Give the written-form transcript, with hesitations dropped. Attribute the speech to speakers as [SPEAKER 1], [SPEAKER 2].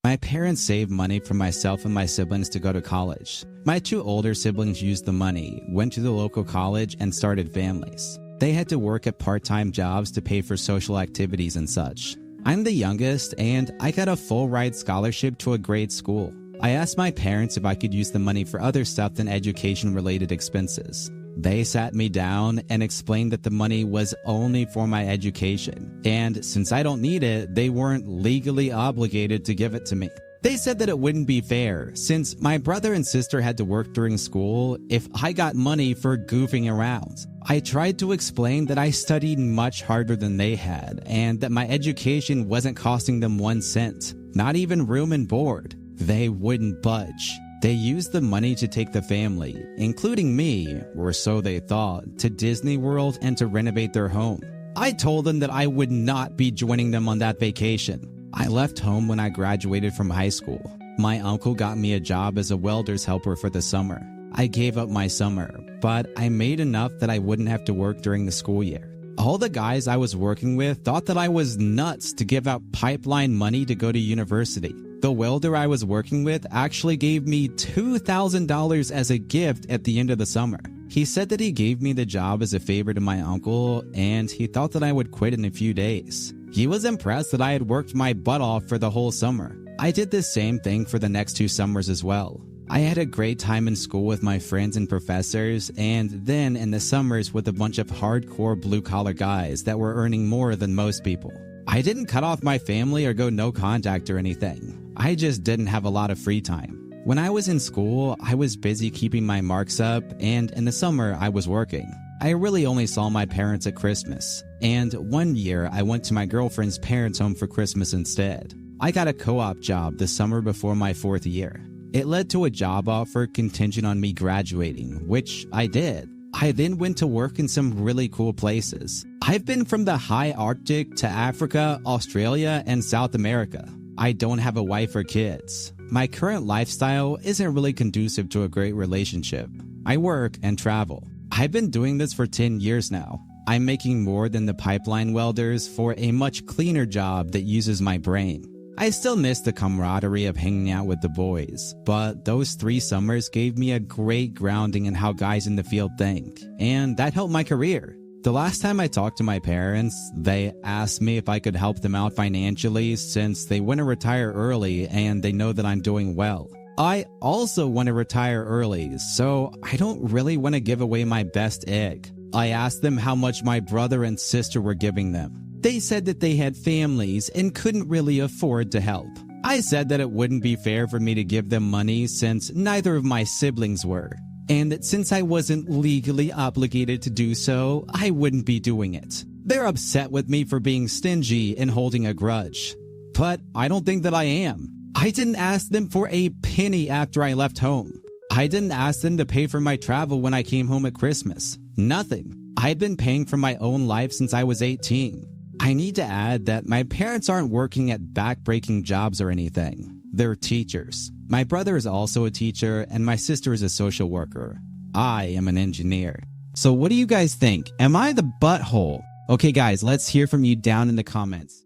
[SPEAKER 1] My parents saved money for myself and my siblings to go to college. My 2 older siblings used the money, went to the local college, and started families. They had to work at part-time jobs to pay for social activities and such. I'm the youngest, and I got a full-ride scholarship to a grade school. I asked my parents if I could use the money for other stuff than education-related expenses. They sat me down and explained that the money was only for my education, and since I don't need it, they weren't legally obligated to give it to me. They said that it wouldn't be fair, since my brother and sister had to work during school if I got money for goofing around. I tried to explain that I studied much harder than they had, and that my education wasn't costing them 1 cent, not even room and board. They wouldn't budge. They used the money to take the family, including me, or so they thought, to Disney World and to renovate their home. I told them that I would not be joining them on that vacation. I left home when I graduated from high school. My uncle got me a job as a welder's helper for the summer. I gave up my summer, but I made enough that I wouldn't have to work during the school year. All the guys I was working with thought that I was nuts to give out pipeline money to go to university. The welder I was working with actually gave me $2,000 as a gift at the end of the summer. He said that he gave me the job as a favor to my uncle, and he thought that I would quit in a few days. He was impressed that I had worked my butt off for the whole summer. I did the same thing for the next 2 summers as well. I had a great time in school with my friends and professors, and then in the summers with a bunch of hardcore blue-collar guys that were earning more than most people. I didn't cut off my family or go no contact or anything. I just didn't have a lot of free time. When I was in school, I was busy keeping my marks up, and in the summer, I was working. I really only saw my parents at Christmas, and one year I went to my girlfriend's parents' home for Christmas instead. I got a co-op job the summer before my 4th year. It led to a job offer contingent on me graduating, which I did. I then went to work in some really cool places. I've been from the high Arctic to Africa, Australia, and South America. I don't have a wife or kids. My current lifestyle isn't really conducive to a great relationship. I work and travel. I've been doing this for 10 years now. I'm making more than the pipeline welders for a much cleaner job that uses my brain. I still miss the camaraderie of hanging out with the boys, but those 3 summers gave me a great grounding in how guys in the field think, and that helped my career. The last time I talked to my parents, they asked me if I could help them out financially since they want to retire early and they know that I'm doing well. I also want to retire early, so I don't really want to give away my best egg. I asked them how much my brother and sister were giving them. They said that they had families and couldn't really afford to help. I said that it wouldn't be fair for me to give them money since neither of my siblings were, and that since I wasn't legally obligated to do so, I wouldn't be doing it. They're upset with me for being stingy and holding a grudge. But I don't think that I am. I didn't ask them for a penny after I left home. I didn't ask them to pay for my travel when I came home at Christmas. Nothing. I'd been paying for my own life since I was 18. I need to add that my parents aren't working at back-breaking jobs or anything. They're teachers. My brother is also a teacher, and my sister is a social worker. I am an engineer. So what do you guys think? Am I the butthole? Okay guys, let's hear from you down in the comments.